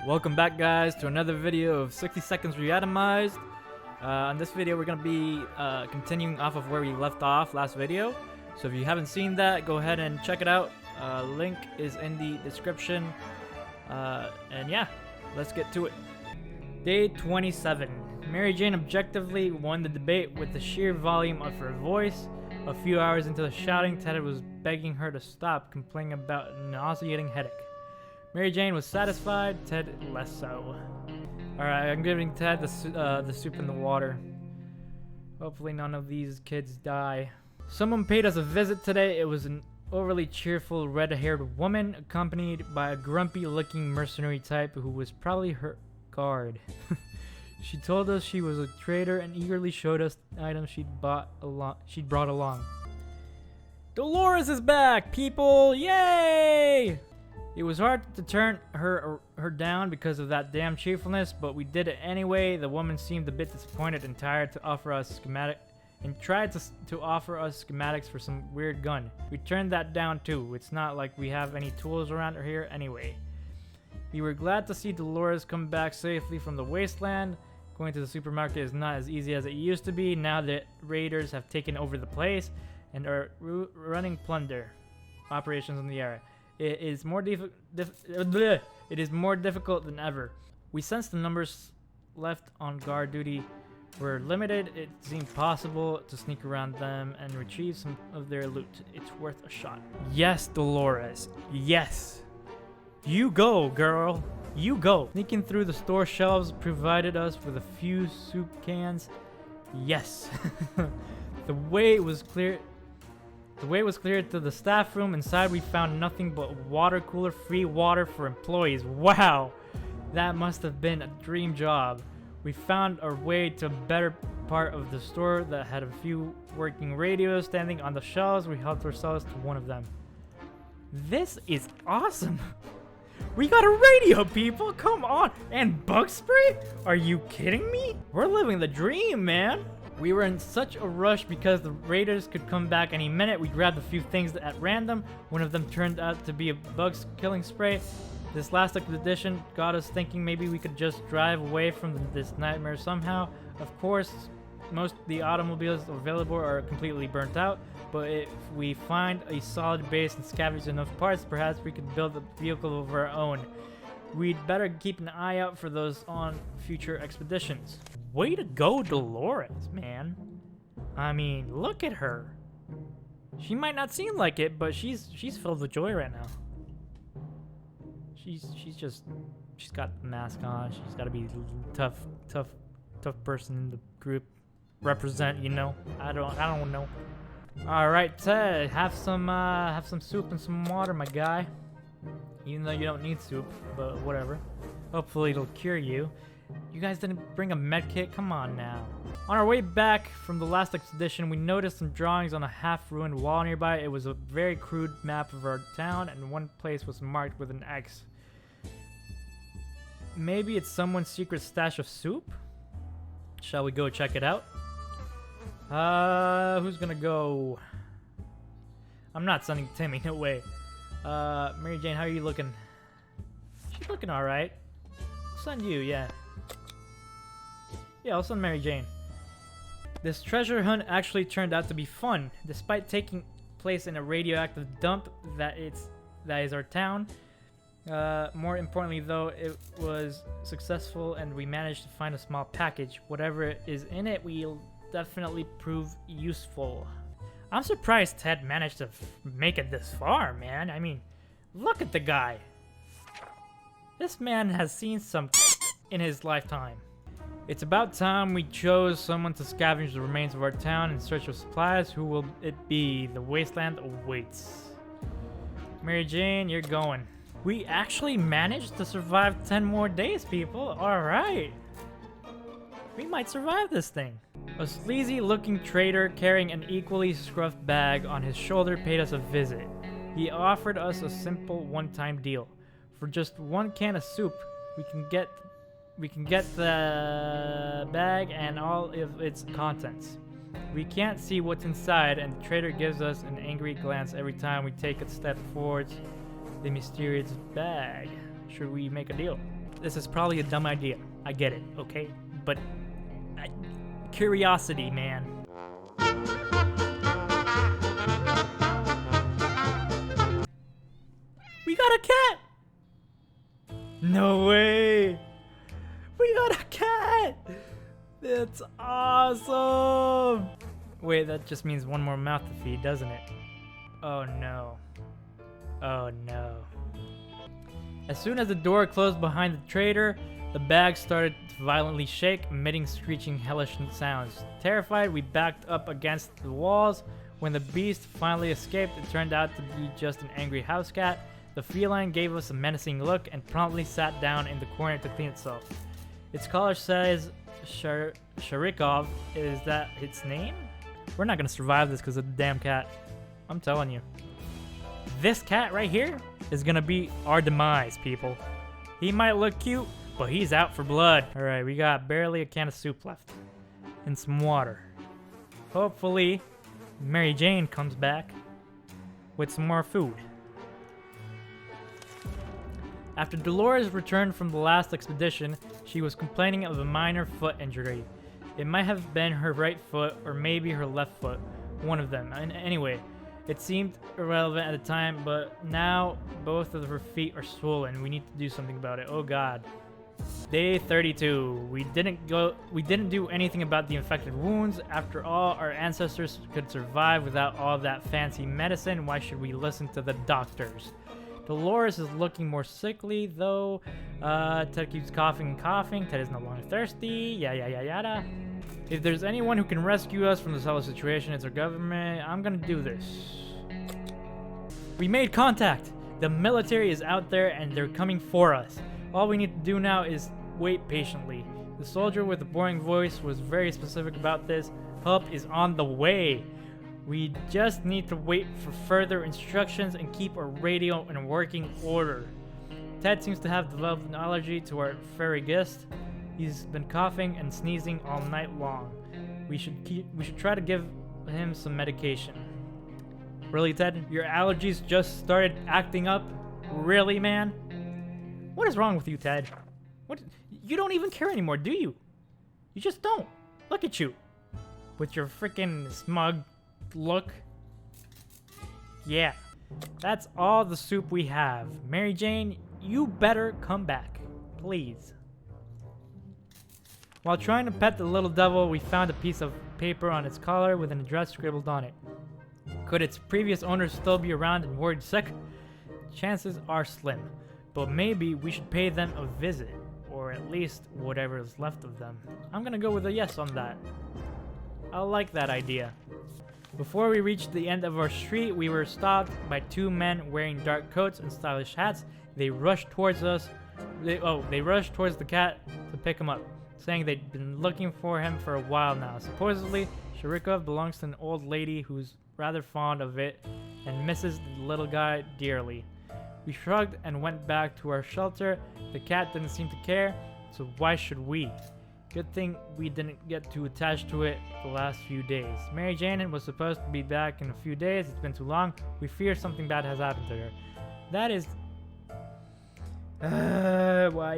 Welcome back, guys, to another video of 60 Seconds Reatomized. On this video, we're going to be continuing off of where we left off last video. So if you haven't seen that, go ahead and check it out. Link is in the description. And yeah, let's get to it. Day 27. Mary Jane objectively won the debate with the sheer volume of her voice. A few hours into the shouting, Ted was begging her to stop, complaining about a nauseating headache. Mary Jane was satisfied, Ted less so. Alright, I'm giving Ted the soup in the water. Hopefully none of these kids die. Someone paid us a visit today. It was an overly cheerful red-haired woman accompanied by a grumpy-looking mercenary type who was probably her guard. She told us she was a trader and eagerly showed us items she'd brought along. Dolores is back, people! Yay! It was hard to turn her down because of that damn cheerfulness, but we did it anyway. The woman seemed a bit disappointed and tired to offer us tried to offer us schematics for some weird gun. We turned that down too. It's not like we have any tools around here anyway. We were glad to see Dolores come back safely from the wasteland. Going to the supermarket is not as easy as it used to be now that raiders have taken over the place and are running plunder operations in the area. It is more difficult than ever. We sensed the numbers left on guard duty were limited. It seemed possible to sneak around them and retrieve some of their loot. It's worth a shot. Yes, Dolores. Yes. You go, girl. You go. Sneaking through the store shelves provided us with a few soup cans. Yes. The way was cleared to the staff room. Inside we found nothing but water cooler, free water for employees. Wow, that must have been a dream job. We found our way to a better part of the store that had a few working radios standing on the shelves. We helped ourselves to one of them. This is awesome. We got a radio, people, come on. And bug spray? Are you kidding me? We're living the dream, man. We were in such a rush because the raiders could come back any minute. We grabbed a few things at random. One of them turned out to be a bug-killing spray. This last expedition got us thinking maybe we could just drive away from this nightmare somehow. Of course, most of the automobiles available are completely burnt out, but if we find a solid base and scavenge enough parts, perhaps we could build a vehicle of our own. We'd better keep an eye out for those on future expeditions. Way to go, Dolores, man. I mean, look at her. She might not seem like it, but she's filled with joy right now. She's got the mask on. She's got to be tough person in the group. Represent, you know. I don't know. All right, Ted, have some soup and some water, my guy. Even though you don't need soup, but whatever. Hopefully it'll cure you. You guys didn't bring a med kit? Come on now. On our way back from the last expedition, we noticed some drawings on a half-ruined wall nearby. It was a very crude map of our town, and one place was marked with an X. Maybe it's someone's secret stash of soup? Shall we go check it out? Who's gonna go? I'm not sending Timmy, no way. Mary Jane, how are you looking? She's looking alright. I'll send you, yeah. Yeah, I'll send Mary Jane. This treasure hunt actually turned out to be fun. Despite taking place in a radioactive dump that is our town. More importantly though, it was successful and we managed to find a small package. Whatever is in it will definitely prove useful. I'm surprised Ted managed to make it this far, man. I mean, look at the guy. This man has seen some in his lifetime. It's about time we chose someone to scavenge the remains of our town in search of supplies. Who will it be? The wasteland awaits. Mary Jane, you're going. We actually managed to survive 10 more days, people. All right. We might survive this thing. A sleazy-looking trader carrying an equally scruffed bag on his shoulder paid us a visit. He offered us a simple one-time deal. For just one can of soup, we can get the bag and all of its contents. We can't see what's inside, and the trader gives us an angry glance every time we take a step towards the mysterious bag. Should we make a deal? this is probably a dumb idea. I get it, okay? But curiosity, man. We got a cat! No way! We got a cat! That's awesome! Wait, that just means one more mouth to feed, doesn't it? Oh no. Oh no. As soon as the door closed behind the trader, the bag started to violently shake, emitting screeching hellish sounds. Terrified, we backed up against the walls. When the beast finally escaped, it turned out to be just an angry house cat. The feline gave us a menacing look and promptly sat down in the corner to clean itself. Its collar says Sharikov. Is that its name? We're not gonna survive this because of the damn cat. I'm telling you. This cat right here is gonna be our demise, people. He might look cute, but he's out for blood. Alright, we got barely a can of soup left. And some water. Hopefully, Mary Jane comes back with some more food. After Dolores returned from the last expedition, she was complaining of a minor foot injury. It might have been her right foot or maybe her left foot, one of them. And anyway, it seemed irrelevant at the time, but now both of her feet are swollen. We need to do something about it. Oh god. Day 32. We didn't do anything about the infected wounds. After all, our ancestors could survive without all that fancy medicine. Why should we listen to the doctors? Dolores is looking more sickly, though. Ted keeps coughing and coughing. Ted is no longer thirsty. Yada. If there's anyone who can rescue us from this whole situation, it's our government. I'm gonna do this. We made contact. The military is out there and they're coming for us. All we need to do now is wait patiently. The soldier with the boring voice was very specific about this. Help is on the way. We just need to wait for further instructions and keep our radio in working order. Ted seems to have developed an allergy to our fairy guest. He's been coughing and sneezing all night long. We should try to give him some medication. Really, Ted? Your allergies just started acting up? Really, man? What is wrong with you, Ted? What? You don't even care anymore, do you? You just don't. Look at you. With your freaking smug look. Yeah. That's all the soup we have. Mary Jane, you better come back. Please. While trying to pet the little devil, we found a piece of paper on its collar with an address scribbled on it. Could its previous owner still be around and worried sick? Chances are slim, but maybe we should pay them a visit, or at least whatever is left of them. I'm gonna go with a yes on that. I like that idea. Before we reached the end of our street, we were stopped by two men wearing dark coats and stylish hats. They rushed towards us. They rushed towards the cat to pick him up, saying they'd been looking for him for a while now. Supposedly, Sharikov belongs to an old lady who's rather fond of it and misses the little guy dearly. We shrugged and went back to our shelter. The cat didn't seem to care, so why should we? Good thing we didn't get too attached to it the last few days. Mary Jane was supposed to be back in a few days. It's been too long. We fear something bad has happened to her. That is... why...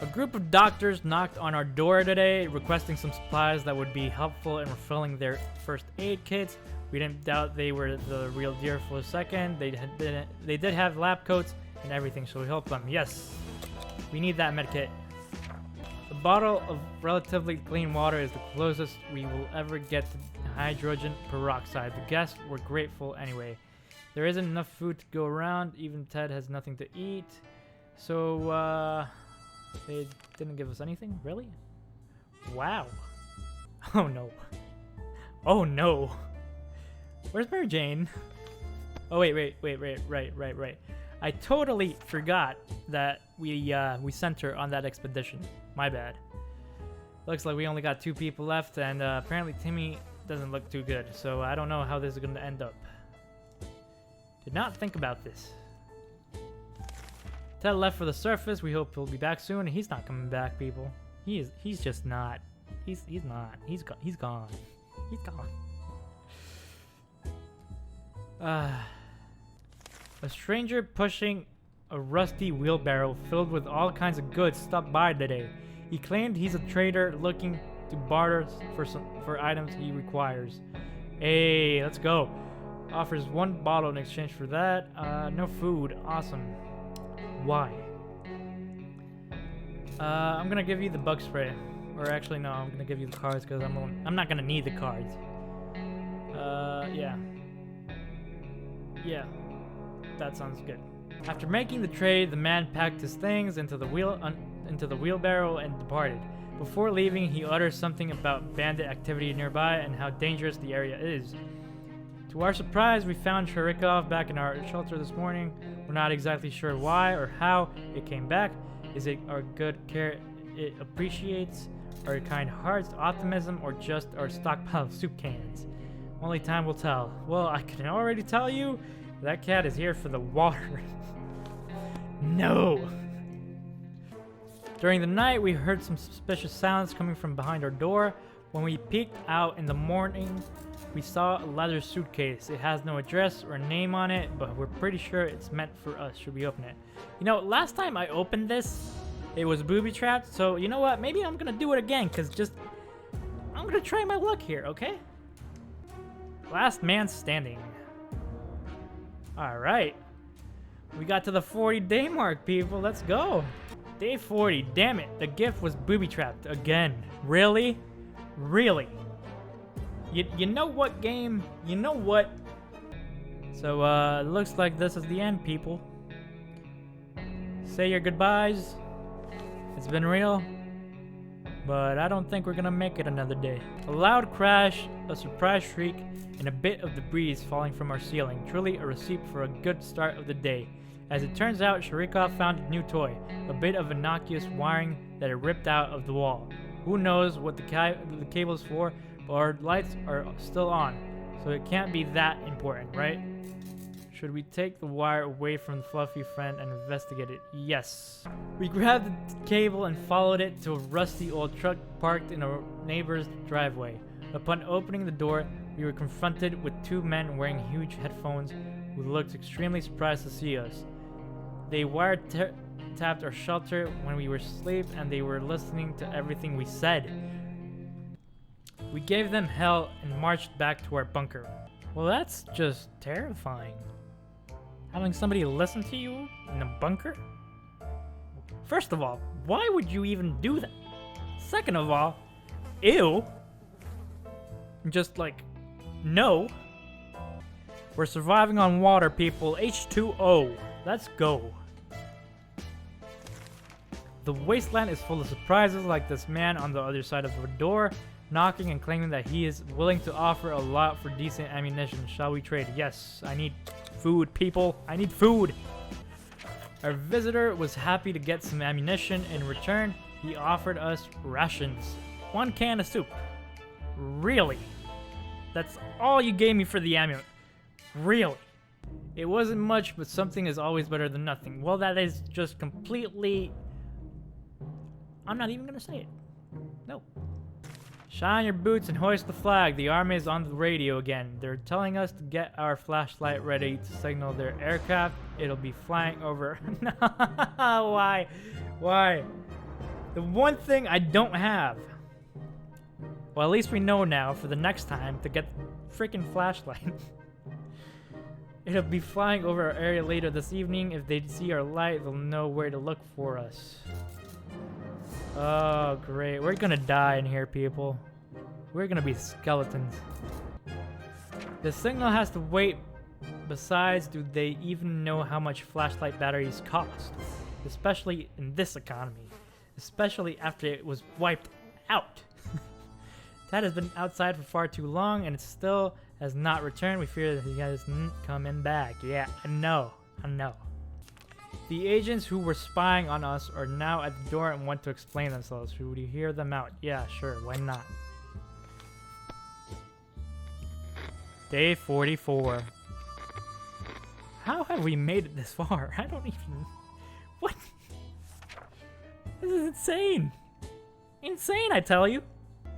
A group of doctors knocked on our door today, requesting some supplies that would be helpful in refilling their first aid kits. We didn't doubt they were the real deal for a second. They did have lab coats and everything, so we helped them. Yes, we need that medkit. A bottle of relatively clean water is the closest we will ever get to hydrogen peroxide. The guests were grateful anyway. There isn't enough food to go around. Even Ted has nothing to eat. So, they didn't give us anything? Really? Wow. Oh no. Oh no. Where's Mary Jane? Oh wait, right. I totally forgot that we sent her on that expedition. My bad. Looks like we only got 2 people left, and apparently Timmy doesn't look too good, so I don't know how this is gonna end up. Did not think about this. Ted left for the surface. We hope he'll be back soon. He's not coming back, people. He's just not. He's not. He's gone. He's gone. A stranger pushing a rusty wheelbarrow filled with all kinds of goods stopped by today. He claimed he's a trader looking to barter for items he requires. Hey, let's go. Offers 1 bottle in exchange for that. No food. Awesome. Why? I'm gonna give you the bug spray. Or actually, no, I'm gonna give you the cards because I'm not gonna need the cards. Yeah. Yeah. That sounds good. After making the trade, the man packed his things into the wheelbarrow and departed. Before leaving, he uttered something about bandit activity nearby and how dangerous the area is. To our surprise, we found Sharikov back in our shelter this morning. We're not exactly sure why or how it came back. Is it our good care it appreciates, our kind hearts, optimism, or just our stockpile of soup cans? Only time will tell. Well, I can already tell you, that cat is here for the water. No! During the night, we heard some suspicious sounds coming from behind our door. When we peeked out in the morning, we saw a leather suitcase. It has no address or name on it, but we're pretty sure it's meant for us. Should we open it? You know, last time I opened this, it was booby-trapped, so you know what? Maybe I'm gonna do it again, because I'm gonna try my luck here, okay? Last man standing. Alright. We got to the 40-day mark, people. Let's go. Day 40. Damn it. The gift was booby-trapped again. Really? Really? You know what, game? You know what? So, looks like this is the end, people. Say your goodbyes. It's been real. But I don't think we're gonna make it another day. A loud crash, a surprise shriek, and a bit of debris falling from our ceiling. Truly a recipe for a good start of the day. As it turns out, Sharikov found a new toy, a bit of innocuous wiring that had ripped out of the wall. Who knows what the cable's for, but our lights are still on, so it can't be that important, right? Should we take the wire away from the fluffy friend and investigate it? Yes. We grabbed the cable and followed it to a rusty old truck parked in a neighbor's driveway. Upon opening the door, we were confronted with 2 men wearing huge headphones who looked extremely surprised to see us. They wiretapped our shelter when we were asleep, and they were listening to everything we said. We gave them hell and marched back to our bunker. Well, that's just terrifying. Having somebody listen to you in a bunker? First of all, why would you even do that? Second of all, ew. Just like, no. We're surviving on water, people. H2O. Let's go. The wasteland is full of surprises, like this man on the other side of the door, knocking and claiming that he is willing to offer a lot for decent ammunition. Shall we trade? Yes, I need food, people. I need food. Our visitor was happy to get some ammunition. In return, he offered us rations. 1 can of soup. Really? That's all you gave me for the ammo? Really? It wasn't much, but something is always better than nothing. Well, that is just completely... I'm not even gonna say it. No. Shine your boots and hoist the flag. The army is on the radio again. They're telling us to get our flashlight ready to signal their aircraft. It'll be flying over. Why? Why? The one thing I don't have. Well, at least we know now for the next time to get the freaking flashlight. It'll be flying over our area later this evening. If they see our light, they'll know where to look for us. Oh, great. We're gonna die in here, people. We're gonna be skeletons. The signal has to wait. Besides, do they even know how much flashlight batteries cost? Especially in this economy. Especially after it was wiped out. Ted has been outside for far too long and it still has not returned. We fear that he hasn't coming back. Yeah, I know. The agents who were spying on us are now at the door and want to explain themselves. Should we hear them out? Yeah, sure. Why not? Day 44. How have we made it this far? I don't even... What? This is insane. Insane, I tell you.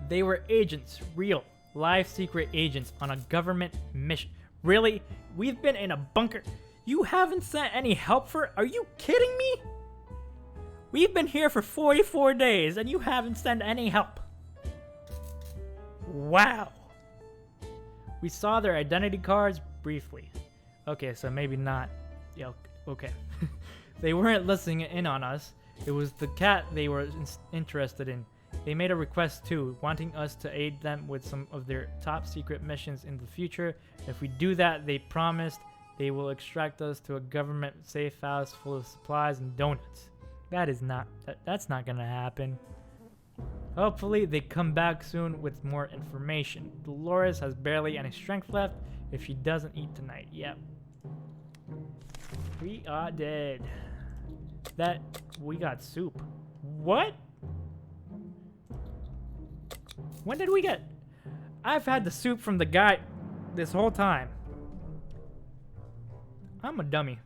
They were agents. Real. Live secret agents on a government mission. Really? We've been in a bunker... You haven't sent any help for... Are you kidding me? We've been here for 44 days and you haven't sent any help. Wow. We saw their identity cards briefly. Okay, so maybe not. Yeah, okay. They weren't listening in on us. It was the cat they were interested in. They made a request too, wanting us to aid them with some of their top secret missions in the future. If we do that, they promised they will extract us to a government safe house full of supplies and donuts. That's not gonna happen. Hopefully they come back soon with more information. Dolores has barely any strength left if she doesn't eat tonight. Yep. We are dead. We got soup. What? When did we get? I've had the soup from the guy this whole time. I'm a dummy.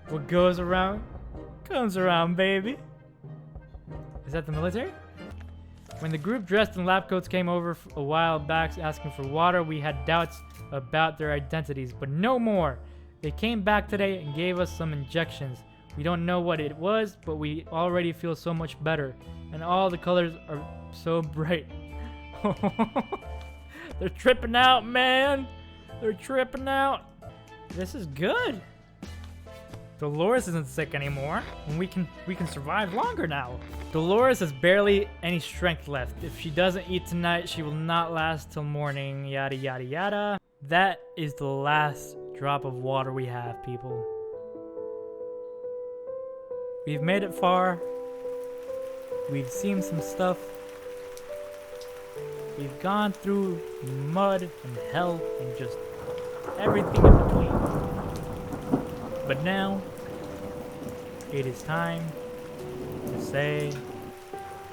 What goes around comes around, baby. Is that the military? When the group dressed in lab coats came over a while back asking for water, we had doubts about their identities, but no more. They came back today and gave us some injections. We don't know what it was, but we already feel so much better. And all the colors are so bright. They're tripping out, man. They're tripping out. This is good. Dolores isn't sick anymore, and we can survive longer now. Dolores has barely any strength left. If she doesn't eat tonight, she will not last till morning, yada yada yada. That is the last drop of water we have, people. We've made it far. We've seen some stuff. We've gone through mud and hell and just everything in between. But now, it is time to say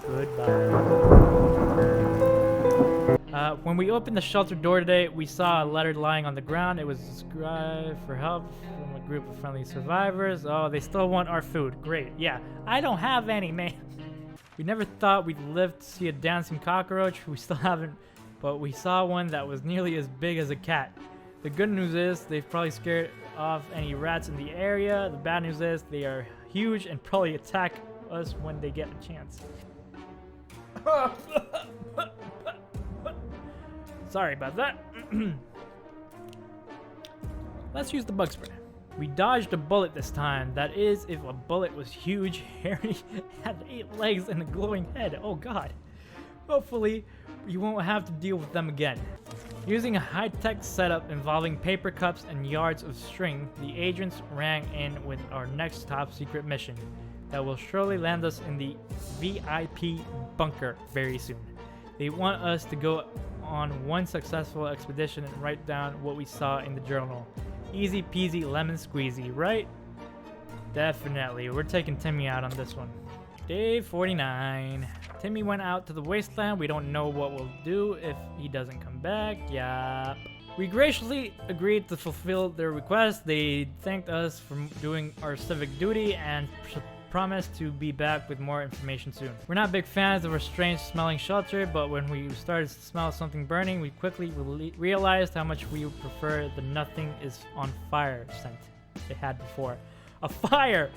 goodbye. When we opened the shelter door today, we saw a letter lying on the ground. It was described for help from a group of friendly survivors. Oh, they still want our food. Great. Yeah, I don't have any, man. We never thought we'd live to see a dancing cockroach. We still haven't, but we saw one that was nearly as big as a cat. The good news is they've probably scared off any rats in the area. The bad news is they are huge and probably attack us when they get a chance. Sorry about that. Let's use the bug spray. We dodged a bullet this time. That is, if a bullet was huge, hairy, had 8 legs and a glowing head. Oh god. Hopefully, you won't have to deal with them again. Using a high-tech setup involving paper cups and yards of string, the agents rang in with our next top-secret mission that will surely land us in the VIP bunker very soon. They want us to go on one successful expedition and write down what we saw in the journal. Easy peasy lemon squeezy, right? Definitely. We're taking Timmy out on this one. Day 49. Timmy went out to the wasteland. We don't know what we'll do if he doesn't come back. Yup. We graciously agreed to fulfill their request. They thanked us for doing our civic duty and promised to be back with more information soon. We're not big fans of our strange smelling shelter, but when we started to smell something burning, we quickly realized how much we would prefer the nothing is on fire scent they had before. A fire!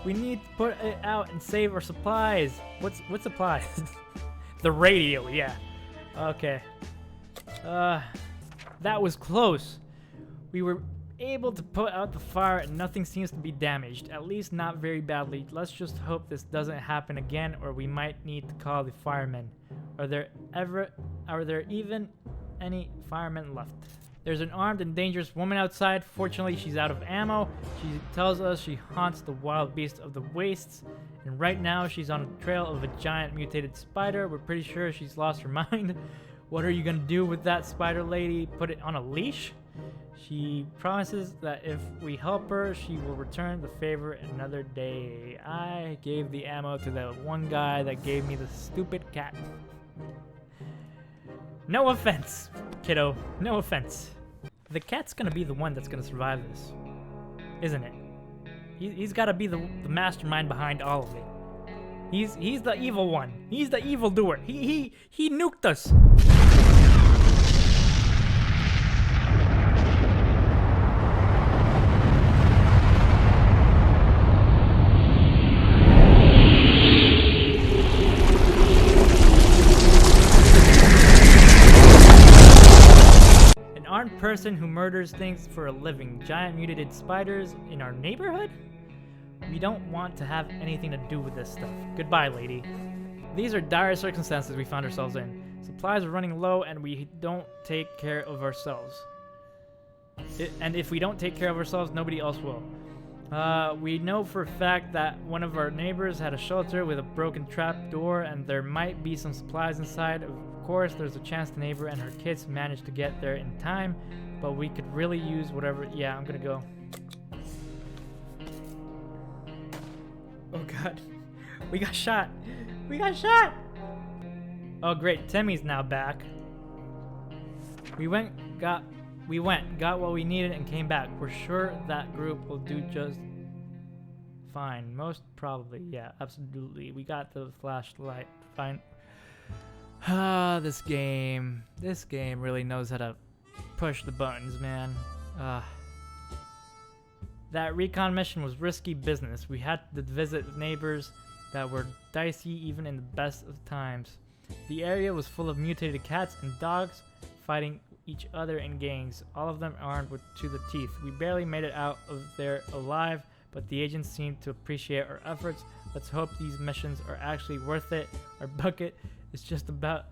We need to put it out and save our supplies. What supplies? The radio, yeah. Okay. That was close. We were able to put out the fire and nothing seems to be damaged, at least not very badly. Let's just hope this doesn't happen again, or we might need to call the firemen. Are there even any firemen left? There's an armed and dangerous woman outside. Fortunately, she's out of ammo. She tells us she haunts the wild beasts of the wastes, and right now she's on a trail of a giant mutated spider. We're pretty sure she's lost her mind. What are you gonna do with that spider lady? Put it on a leash? She promises that if we help her, she will return the favor another day. I gave the ammo to the one guy that gave me the stupid cat. No offense, kiddo. No offense. The cat's gonna be the one that's gonna survive this, isn't it? He's gotta be the mastermind behind all of it. He's the evil one. He's the evil doer. He nuked us. person who murders things for a living. Giant mutated spiders in our neighborhood? We don't want to have anything to do with this stuff. Goodbye, lady. These are dire circumstances we found ourselves in. Supplies are running low and we don't take care of ourselves. And if we don't take care of ourselves, nobody else will. We know for a fact that one of our neighbors had a shelter with a broken trap door and there might be some supplies inside. Of course, there's a chance the neighbor and her kids managed to get there in time, but we could really use whatever. Yeah, I'm gonna go. Oh god. We got shot. We got shot! Oh great, Timmy's now back. We went, got what we needed and came back. We're sure that group will do just fine. Most probably, yeah, absolutely. We got the flashlight. Fine. This game really knows how to push the buttons, man. That recon mission was risky business. We had to visit neighbors that were dicey even in the best of times. The area was full of mutated cats and dogs fighting each other in gangs, all of them armed to the teeth. We barely made it out of there alive, but the agents seemed to appreciate our efforts. Let's hope these missions are actually worth it. Our bucket is just about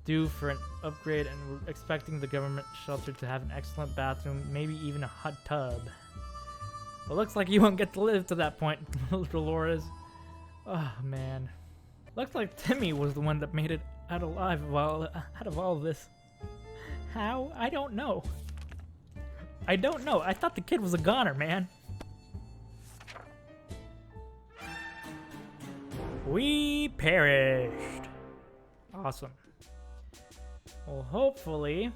due for an upgrade, and we're expecting the government shelter to have an excellent bathroom, maybe even a hot tub. Well, looks like you won't get to live to that point, Dolores. Oh man. Looks like Timmy was the one that made it out alive out of all of this. How? I don't know. I don't know. I thought the kid was a goner, man. We perished. Awesome. Well, hopefully...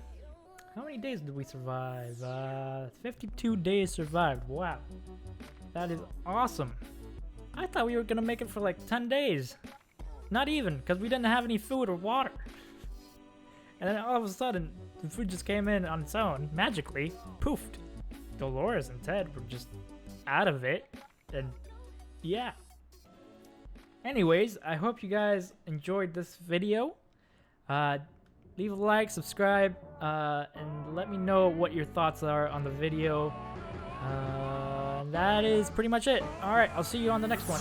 How many days did we survive? 52 days survived. Wow. That is awesome. I thought we were going to make it for like 10 days. Not even, because we didn't have any food or water. And then all of a sudden, the food just came in on its own, magically, poofed. Dolores and Ted were just out of it, and yeah. Anyways, I hope you guys enjoyed this video. Leave a like, subscribe, and let me know what your thoughts are on the video. And that is pretty much it. Alright, I'll see you on the next one.